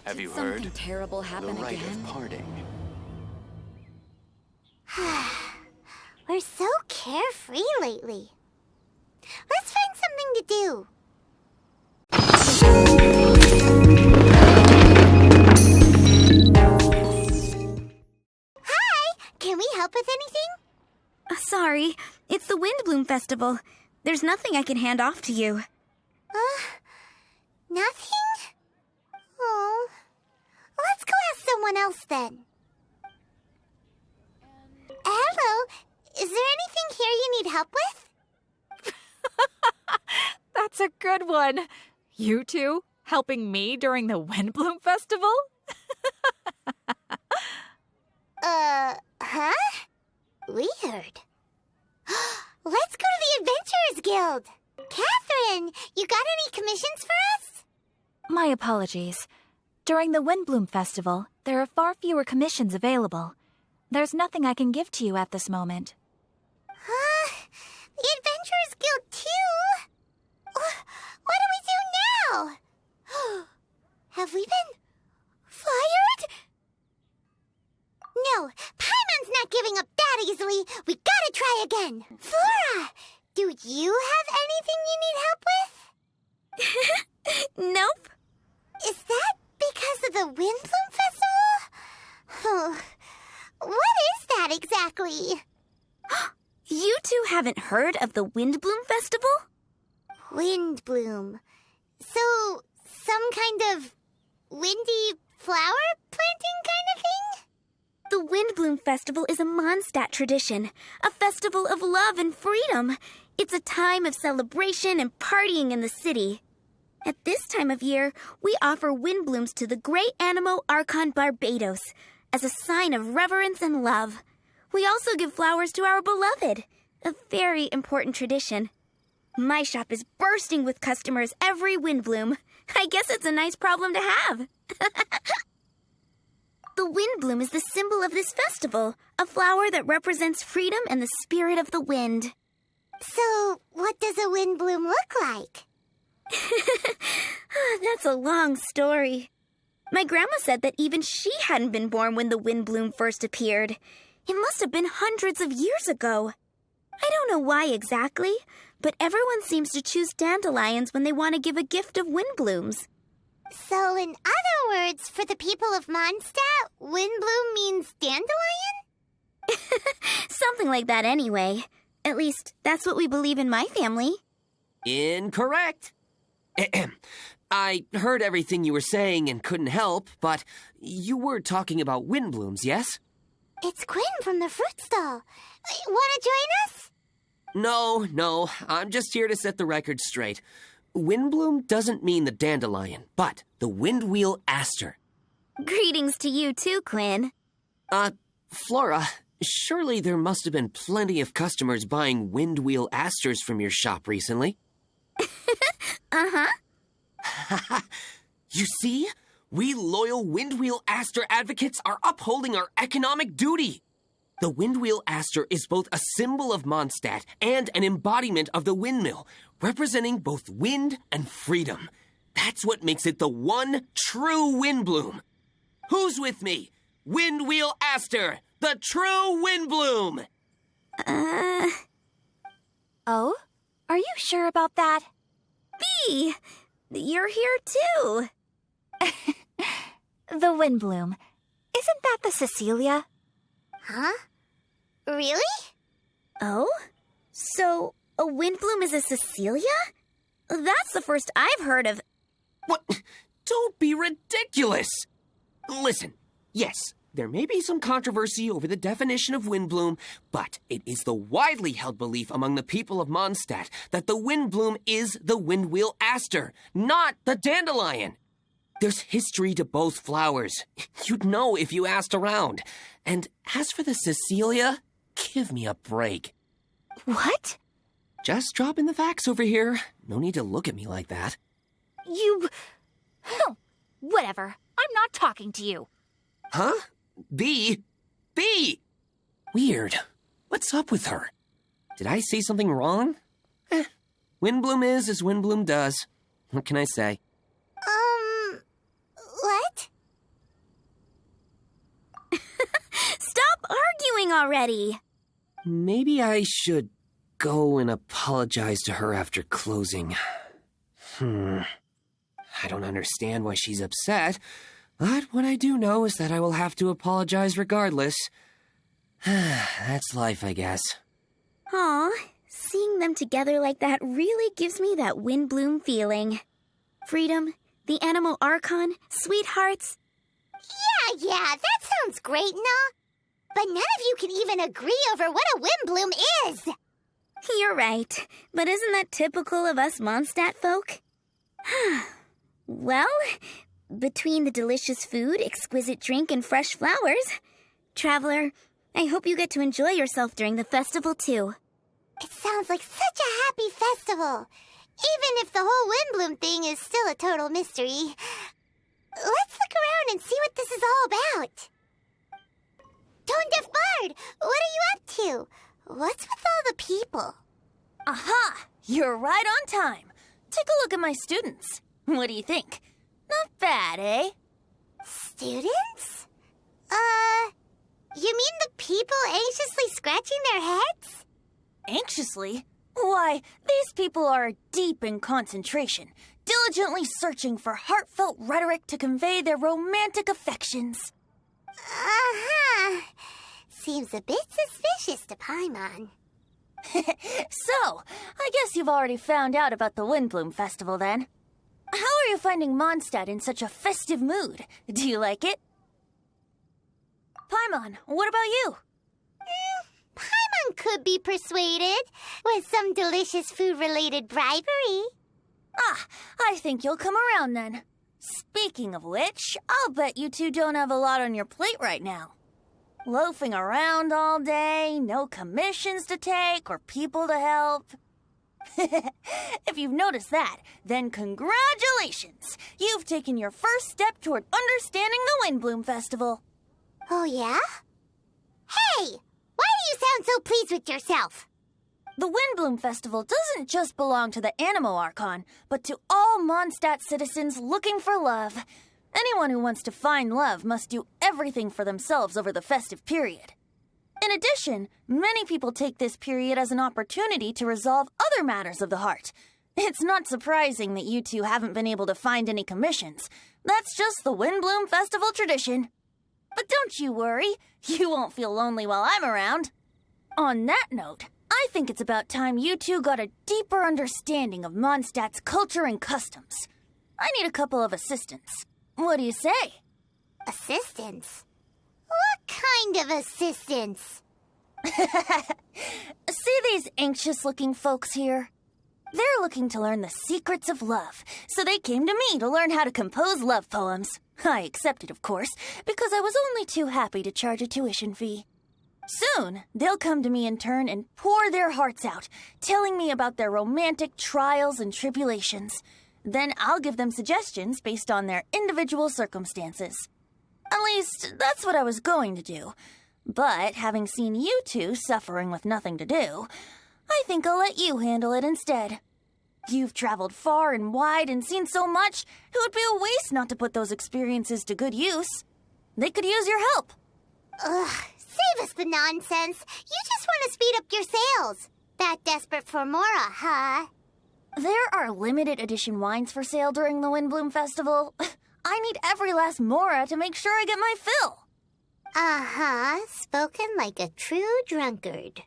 Have you Something heard? terrible happen The rite again? of parting. We're so carefree lately. Let's find something to do. Hi! Can we help with anything? Sorry, it's the Windbloom Festival. There's nothing I can hand off to you. Nothing? Oh. Let's go ask someone else then. Hello? Is there anything here you need help with? That's a good one. You two helping me during the Windbloom Festival? Huh? Weird. Let's go to the Adventurers Guild. Catherine, you got any commissions for us? My apologies. During the Windbloom Festival, there are far fewer commissions available. There's nothing I can give to you at this moment. The Adventurers Guild too? What do we do now? Have we been fired? No, Paimon's not giving up that easily. We gotta try again. Flora, do you have anything you need help with? Nope. Is that because of the Windbloom Festival? What is that exactly? You two haven't heard of the Windbloom Festival? Windbloom. So, some kind of windy flower planting kind of thing? The Windbloom Festival is a Mondstadt tradition, a festival of love and freedom. It's a time of celebration and partying in the city. At this time of year, we offer windblooms to the great Animo Archon Barbados as a sign of reverence and love. We also give flowers to our beloved, a very important tradition. My shop is bursting with customers every Windbloom. I guess it's a nice problem to have. The Windbloom is the symbol of this festival, a flower that represents freedom and the spirit of the wind. So, what does a windbloom look like? That's a long story. My grandma said that even she hadn't been born when the Windbloom first appeared. It must have been hundreds of years ago. I don't know why exactly, but everyone seems to choose dandelions when they want to give a gift of windblooms. So, in other words, for the people of Mondstadt, windbloom means dandelion? Something like that anyway. At least, that's what we believe in my family. Incorrect. I heard everything you were saying and couldn't help, but you were talking about windblooms, yes? It's Quinn from the fruit stall. Want to join us? No, I'm just here to set the record straight. Windbloom doesn't mean the dandelion, but the windwheel aster. Greetings to you too, Quinn. Flora, surely there must have been plenty of customers buying windwheel asters from your shop recently. Uh-huh. You see? We loyal windwheel aster advocates are upholding our economic duty. The windwheel aster is both a symbol of Mondstadt and an embodiment of the windmill, representing both wind and freedom. That's what makes it the one true windbloom. Who's with me? Windwheel aster, the true windbloom! Oh? Are you sure about that? Bee! You're here too. The Windbloom. Isn't that the Cecilia? Huh? Really? Oh? So, a windbloom is a Cecilia? That's the first I've heard of. What? Don't be ridiculous! Listen, yes, there may be some controversy over the definition of windbloom, but it is the widely held belief among the people of Mondstadt that the windbloom is the windwheel aster, not the dandelion. There's history to both flowers. You'd know if you asked around. And as for the Cecilia, give me a break. What? Just dropping the facts over here. No need to look at me like that. You... Whatever. I'm not talking to you. Huh? Bee? Weird. What's up with her? Did I say something wrong? Windbloom is as Windbloom does. What can I say? What? closing already. Maybe I should go and apologize to her after closing. I don't understand why she's upset, but what I do know is that I will have to apologize regardless. That's life, I guess. Aw, seeing them together like that really gives me that Windbloom feeling. Freedom, the Animal Archon, sweethearts. Yeah, that sounds great and all. But none of you can even agree over what a Windbloom is. You're right, but isn't that typical of us Mondstadt folk? Well, between the delicious food, exquisite drink, and fresh flowers, Traveler, I hope you get to enjoy yourself during the festival too. It sounds like such a happy festival. Even if the whole Windbloom thing is still a total mystery. Let's look around and see what this is all about. Tone Deaf Bard, what are you up to? What's with all the people? Aha! You're right on time. Take a look at my students. What do you think? Not bad, eh? Students? You mean the people anxiously scratching their heads? Anxiously? Why, these people are deep in concentration, diligently searching for heartfelt rhetoric to convey their romantic affections. Uh-huh. Seems a bit suspicious to Paimon. So, I guess you've already found out about the Windbloom Festival then. How are you finding Mondstadt in such a festive mood? Do you like it? Paimon, what about you? Paimon could be persuaded with some delicious food-related bribery. Ah, I think you'll come around then. Speaking of which, I'll bet you two don't have a lot on your plate right now. Loafing around all day, no commissions to take or people to help. If you've noticed that, then congratulations! You've taken your first step toward understanding the Windbloom Festival. Oh, yeah? Hey! Why do you sound so pleased with yourself? The Windbloom Festival doesn't just belong to the Animal Archon, but to all Mondstadt citizens looking for love. Anyone who wants to find love must do everything for themselves over the festive period. In addition, many people take this period as an opportunity to resolve other matters of the heart. It's not surprising that you two haven't been able to find any commissions. That's just the Windbloom Festival tradition. But don't you worry, you won't feel lonely while I'm around. On that note, I think it's about time you two got a deeper understanding of Mondstadt's culture and customs. I need a couple of assistants. What do you say? Assistance? What kind of assistance? See these anxious-looking folks here? They're looking to learn the secrets of love, so they came to me to learn how to compose love poems. I accepted, of course, because I was only too happy to charge a tuition fee. Soon, they'll come to me in turn and pour their hearts out, telling me about their romantic trials and tribulations. Then I'll give them suggestions based on their individual circumstances. At least, that's what I was going to do. But having seen you two suffering with nothing to do, I think I'll let you handle it instead. You've traveled far and wide and seen so much, it would be a waste not to put those experiences to good use. They could use your help. Ugh, save us the nonsense. You just want to speed up your sales. That desperate for more, huh? There are limited edition wines for sale during the Windbloom Festival. I need every last mora to make sure I get my fill. Uh-huh, spoken like a true drunkard.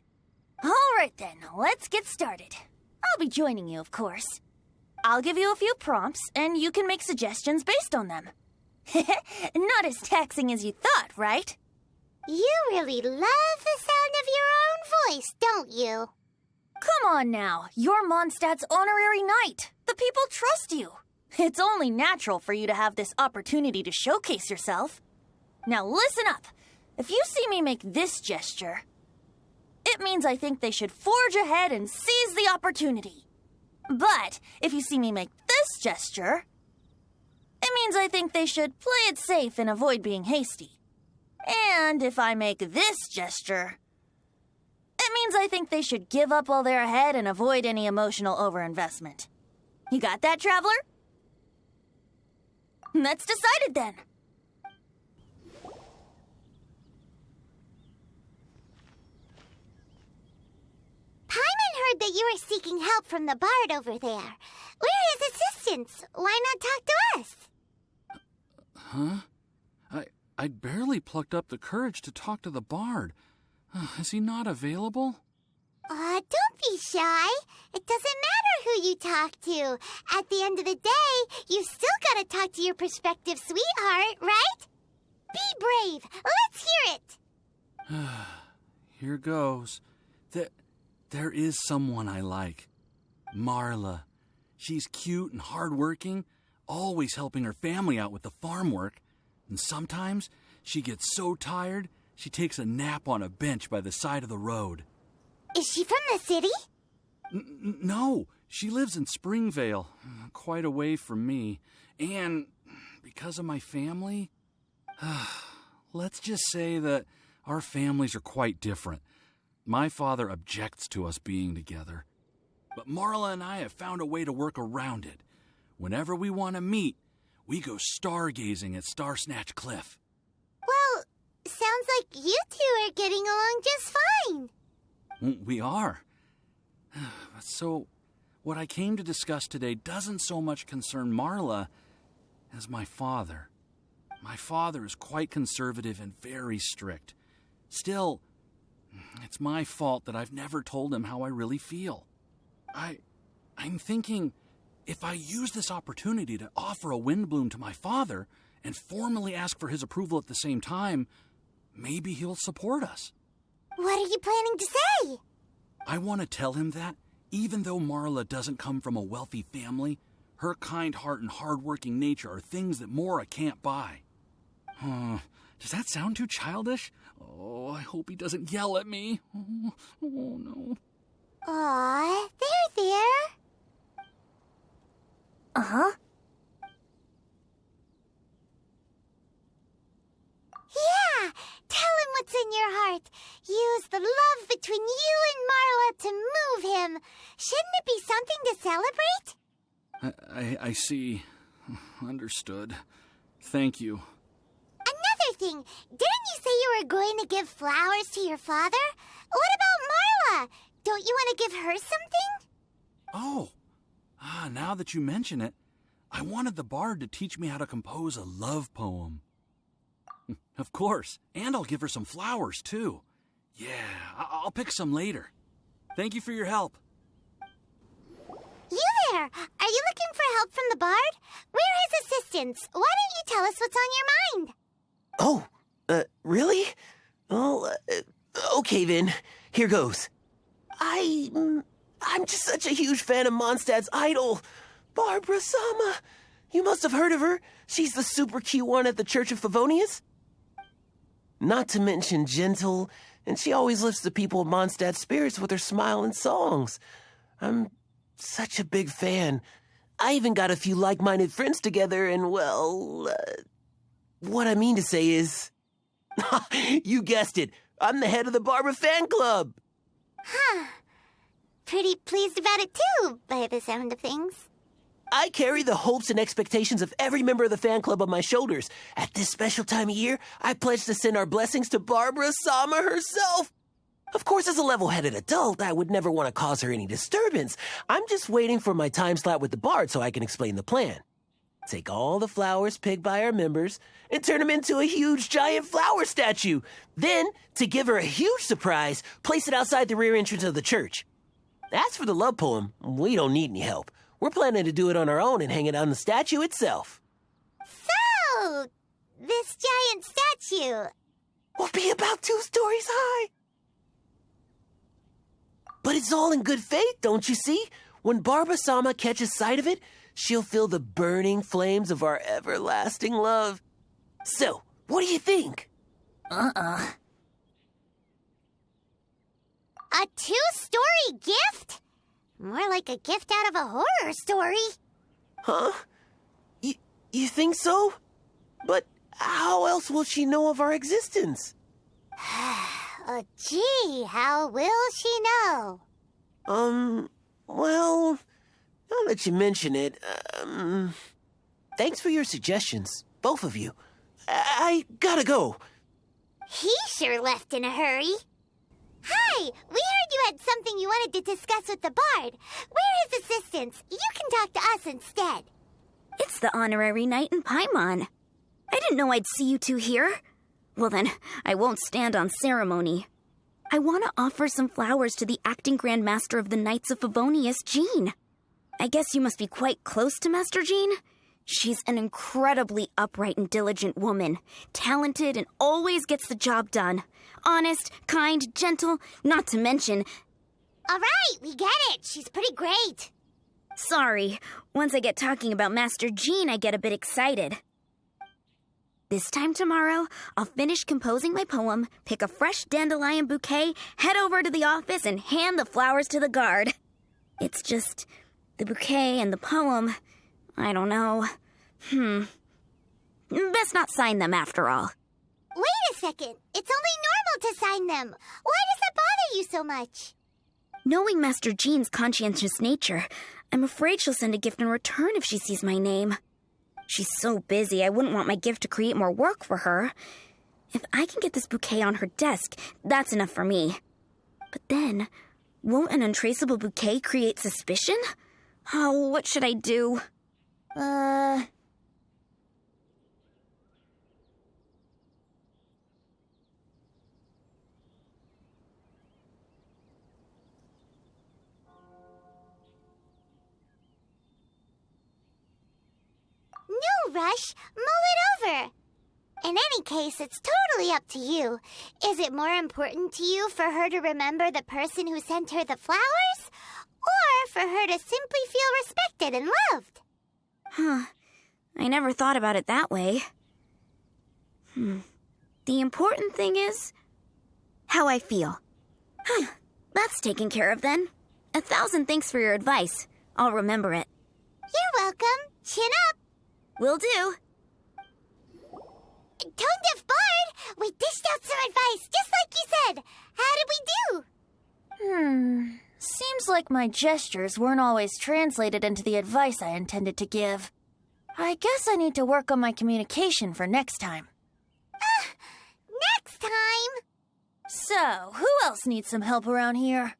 All right then, let's get started. I'll be joining you, of course. I'll give you a few prompts, and you can make suggestions based on them. Not as taxing as you thought, right? You really love the sound of your own voice, don't you? Come on now, you're Mondstadt's honorary knight. The people trust you. It's only natural for you to have this opportunity to showcase yourself. Now listen up. If you see me make this gesture, it means I think they should forge ahead and seize the opportunity. But if you see me make this gesture, it means I think they should play it safe and avoid being hasty. And if I make this gesture, it means I think they should give up while they're ahead and avoid any emotional overinvestment. You got that, Traveler? That's decided then. heard that you were seeking help from the bard over there. We're his assistants. Why not talk to us? Huh? I'd barely plucked up the courage to talk to the bard. Is he not available? Don't be shy. It doesn't matter who you talk to. At the end of the day, you still gotta talk to your prospective sweetheart, right? Be brave. Let's hear it. Here goes. There is someone I like. Marla. She's cute and hardworking, always helping her family out with the farm work. And sometimes she gets so tired, she takes a nap on a bench by the side of the road. Is she from the city? No, she lives in Springvale, quite away from me. And because of my family, let's just say that our families are quite different. My father objects to us being together. But Marla and I have found a way to work around it. Whenever we want to meet, we go stargazing at Star Snatch Cliff. Well, sounds like you two are getting along just fine. We are. So, what I came to discuss today doesn't so much concern Marla as my father. My father is quite conservative and very strict. Still, it's my fault that I've never told him how I really feel. I'm thinking, if I use this opportunity to offer a Windbloom to my father and formally ask for his approval at the same time, maybe he'll support us. What are you planning to say? I want to tell him that, even though Marla doesn't come from a wealthy family, her kind heart and hardworking nature are things that Mora can't buy. Does that sound too childish? Oh, I hope he doesn't yell at me. Oh no. Aw, there. Uh-huh. Yeah, tell him what's in your heart. Use the love between you and Marla to move him. Shouldn't it be something to celebrate? I see. Understood. Thank you. Another thing, didn't you say you were going to give flowers to your father? What about Marla? Don't you want to give her something? Oh, now that you mention it, I wanted the bard to teach me how to compose a love poem. Of course, and I'll give her some flowers, too. Yeah, I'll pick some later. Thank you for your help. You there! Are you looking for help from the bard? We're his assistants. Why don't you tell us what's on your mind? Oh, really? Well, okay then. Here goes. I'm just such a huge fan of Mondstadt's idol, Barbara Sama. You must have heard of her. She's the super cute one at the Church of Favonius. Not to mention gentle, and she always lifts the people of Mondstadt's spirits with her smile and songs. I'm such a big fan. I even got a few like-minded friends together, and well, what I mean to say is, you guessed it, I'm the head of the Barbara fan club. Huh. Pretty pleased about it too, by the sound of things. I carry the hopes and expectations of every member of the fan club on my shoulders. At this special time of year, I pledge to send our blessings to Barbara Sama herself. Of course, as a level-headed adult, I would never want to cause her any disturbance. I'm just waiting for my time slot with the bard so I can explain the plan. Take all the flowers picked by our members and turn them into a huge giant flower statue. Then, to give her a huge surprise, place it outside the rear entrance of the church. As for the love poem, we don't need any help. We're planning to do it on our own and hang it on the statue itself. So, this giant statue will be about 2 stories high. But it's all in good faith, don't you see? When Barbara Sama catches sight of it, she'll feel the burning flames of our everlasting love. So, what do you think? A 2-story gift? More like a gift out of a horror story. Huh? You think so? But how else will she know of our existence? Gee, how will she know? Well, now that you mention it, thanks for your suggestions, both of you. I gotta go. He sure left in a hurry. Hi, we heard you had something you wanted to discuss with the bard. We're his assistants. You can talk to us instead. It's the honorary knight in Paimon. I didn't know I'd see you two here. Well then, I won't stand on ceremony. I want to offer some flowers to the acting Grand Master of the Knights of Favonius, Jean. I guess you must be quite close to Master Jean? She's an incredibly upright and diligent woman, talented and always gets the job done. Honest, kind, gentle, not to mention... All right, we get it. She's pretty great. Sorry, once I get talking about Master Jean, I get a bit excited. This time tomorrow, I'll finish composing my poem, pick a fresh dandelion bouquet, head over to the office, and hand the flowers to the guard. It's just... the bouquet and the poem... I don't know. Best not sign them after all. Wait a second. It's only normal to sign them. Why does that bother you so much? Knowing Master Jean's conscientious nature, I'm afraid she'll send a gift in return if she sees my name. She's so busy, I wouldn't want my gift to create more work for her. If I can get this bouquet on her desk, that's enough for me. But then, won't an untraceable bouquet create suspicion? Oh, what should I do? No rush. Mull it over. In any case, it's totally up to you. Is it more important to you for her to remember the person who sent her the flowers? Or for her to simply feel respected and loved? I never thought about it that way. The important thing is how I feel. That's taken care of then. 1,000 thanks for your advice. I'll remember it. You're welcome. Chin up. Will do. Tone-deaf bard, we dished out some advice, just like you said. How did we do? Seems like my gestures weren't always translated into the advice I intended to give. I guess I need to work on my communication for next time. Next time? So, who else needs some help around here?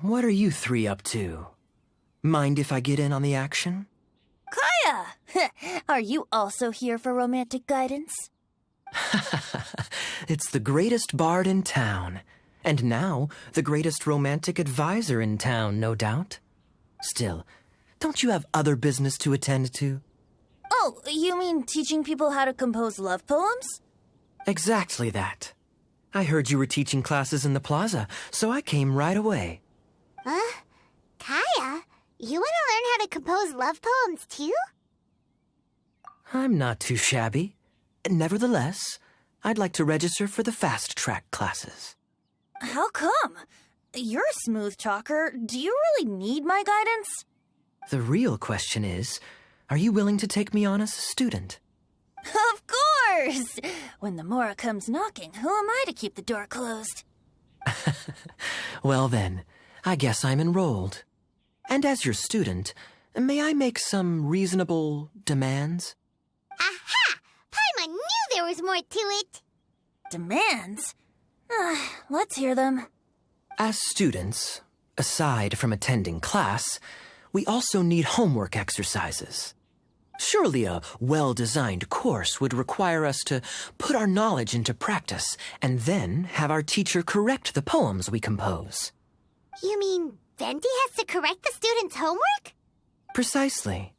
What are you three up to? Mind if I get in on the action? Kaya! Are you also here for romantic guidance? It's the greatest bard in town. And now, the greatest romantic advisor in town, no doubt. Still, don't you have other business to attend to? Oh, you mean teaching people how to compose love poems? Exactly that. I heard you were teaching classes in the plaza, so I came right away. Huh? Kaya, you want to learn how to compose love poems too? I'm not too shabby. Nevertheless, I'd like to register for the fast-track classes. How come? You're a smooth talker. Do you really need my guidance? The real question is, are you willing to take me on as a student? Of course! When the Mora comes knocking, who am I to keep the door closed? Well then, I guess I'm enrolled. And as your student, may I make some reasonable demands? Aha! Paimon knew there was more to it! Demands? Let's hear them. As students, aside from attending class, we also need homework exercises. Surely a well-designed course would require us to put our knowledge into practice and then have our teacher correct the poems we compose. You mean Venti has to correct the students' homework? Precisely.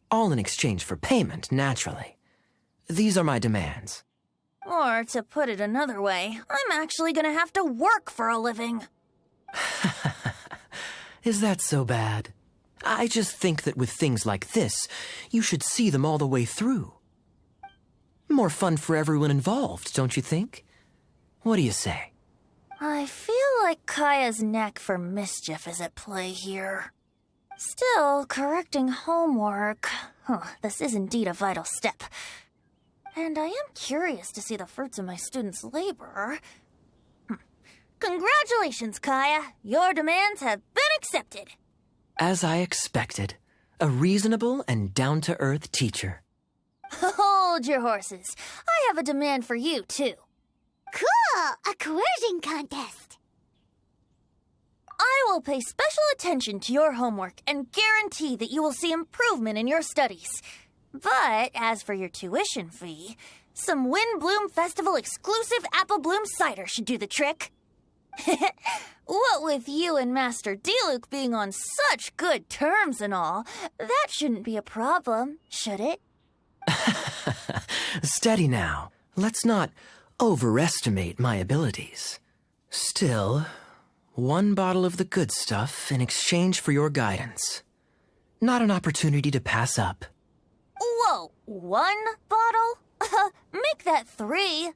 All in exchange for payment, naturally. These are my demands. Or, to put it another way, I'm actually gonna have to work for a living. Is that so bad? I just think that with things like this, you should see them all the way through. More fun for everyone involved, don't you think? What do you say? I feel like Kaya's knack for mischief is at play here. Still, correcting homework... this is indeed a vital step. And I am curious to see the fruits of my students' labor. Congratulations, Kaya! Your demands have been accepted! As I expected, a reasonable and down-to-earth teacher. Hold your horses. I have a demand for you, too. Cool! A coercion contest! I will pay special attention to your homework and guarantee that you will see improvement in your studies. But as for your tuition fee, some Windbloom Festival exclusive apple bloom cider should do the trick. What with you and Master Diluc being on such good terms and all, that shouldn't be a problem, should it? Steady now. Let's not overestimate my abilities. Still, 1 bottle of the good stuff in exchange for your guidance. Not an opportunity to pass up. Whoa, 1 bottle? Make that 3.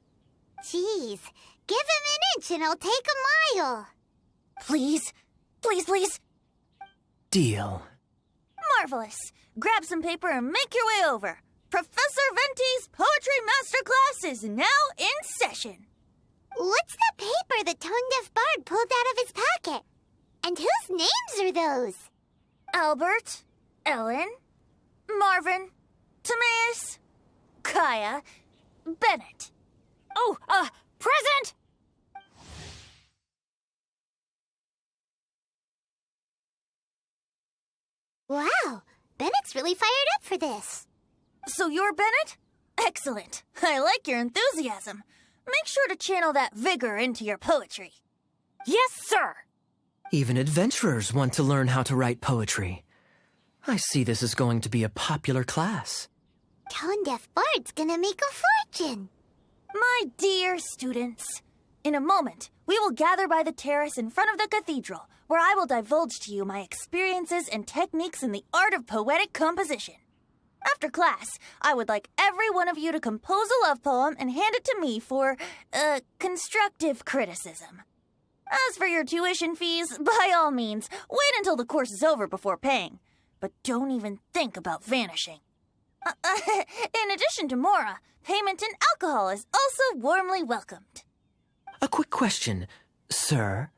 Jeez, give him an inch and I'll take a mile. Please, please, please. Deal. Marvelous. Grab some paper and make your way over. Professor Venti's Poetry Masterclass is now in session. What's the paper the tone-deaf bard pulled out of his pocket? And whose names are those? Albert, Ellen, Marvin, Timaeus, Kaya, Bennett. Oh, present! Wow, Bennett's really fired up for this. So you're Bennett? Excellent. I like your enthusiasm. Make sure to channel that vigor into your poetry. Yes, sir! Even adventurers want to learn how to write poetry. I see this is going to be a popular class. Tone-deaf bard's gonna make a fortune. My dear students, in a moment, we will gather by the terrace in front of the cathedral, where I will divulge to you my experiences and techniques in the art of poetic composition. After class, I would like every one of you to compose a love poem and hand it to me for, constructive criticism. As for your tuition fees, by all means, wait until the course is over before paying. But don't even think about vanishing. In addition to Mora, payment in alcohol is also warmly welcomed. A quick question, sir.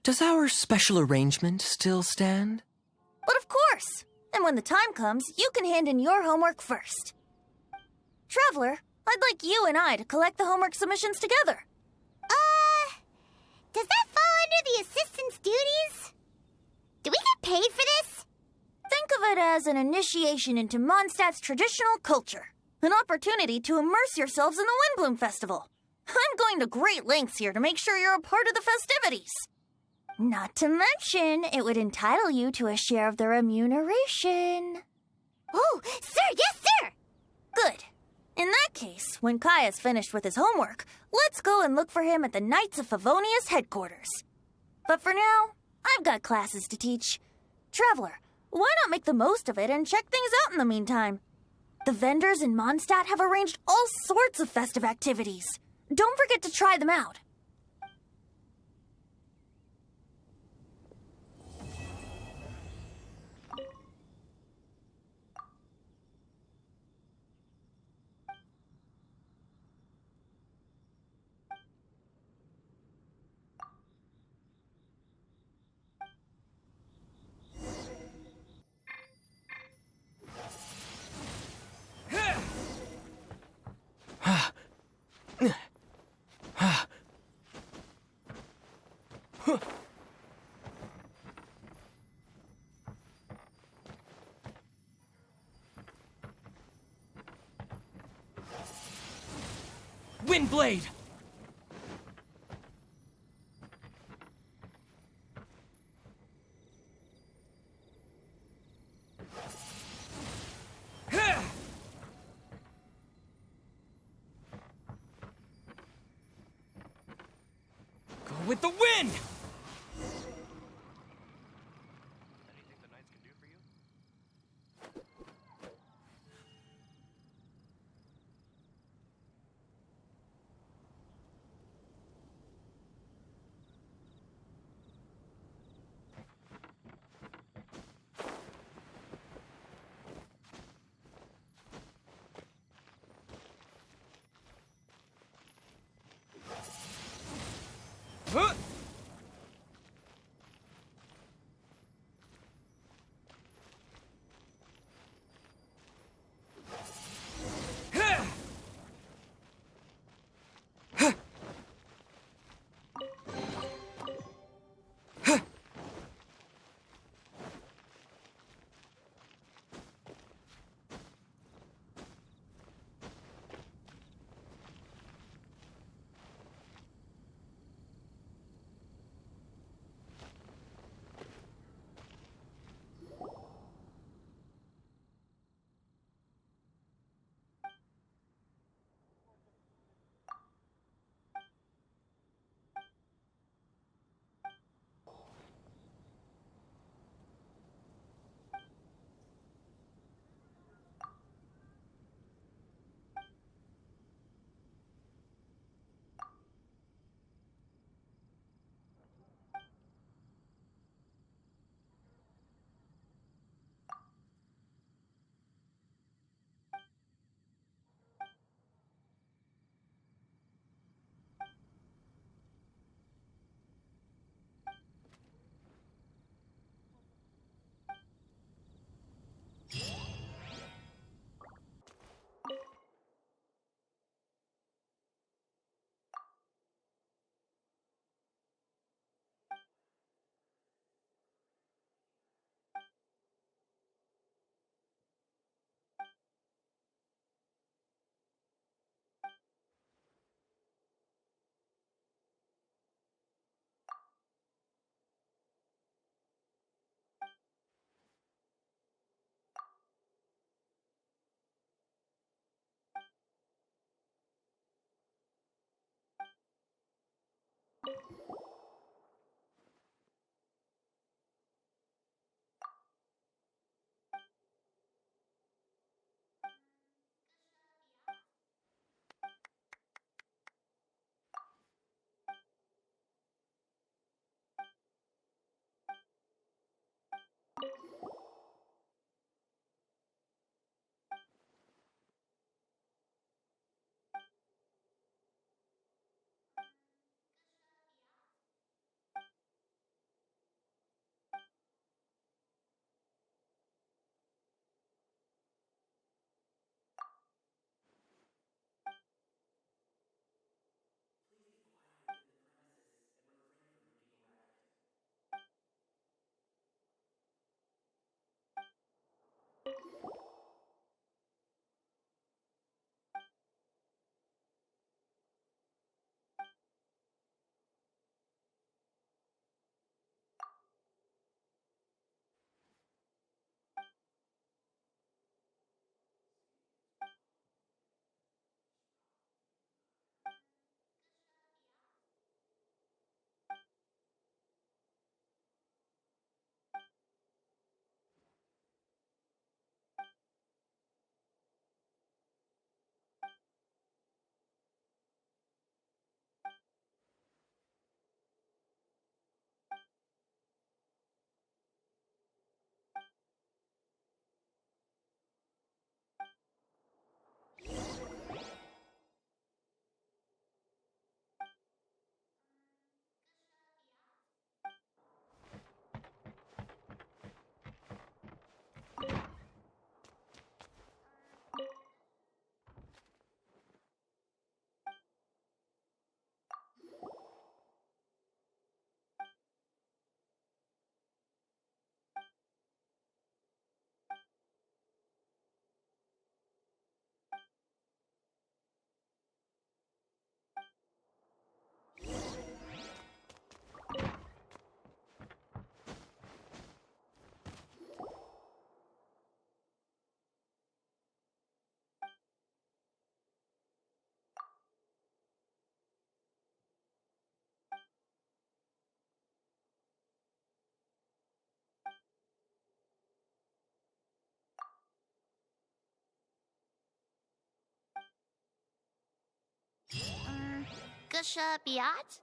Does our special arrangement still stand? But of course! And when the time comes, you can hand in your homework first. Traveler, I'd like you and I to collect the homework submissions together. Does that fall under the assistant's duties? Do we get paid for this? Think of it as an initiation into Mondstadt's traditional culture. An opportunity to immerse yourselves in the Windbloom Festival. I'm going to great lengths here to make sure you're a part of the festivities. Not to mention, it would entitle you to a share of the remuneration. Oh, sir, yes, sir! Good. In that case, when Kaya's finished with his homework, let's go and look for him at the Knights of Favonius headquarters. But for now, I've got classes to teach. Traveler, why not make the most of it and check things out in the meantime? The vendors in Mondstadt have arranged all sorts of festive activities. Don't forget to try them out. Windblade! Go with the wind! Anything the Knights can do for you? Huh? Gusha Biat?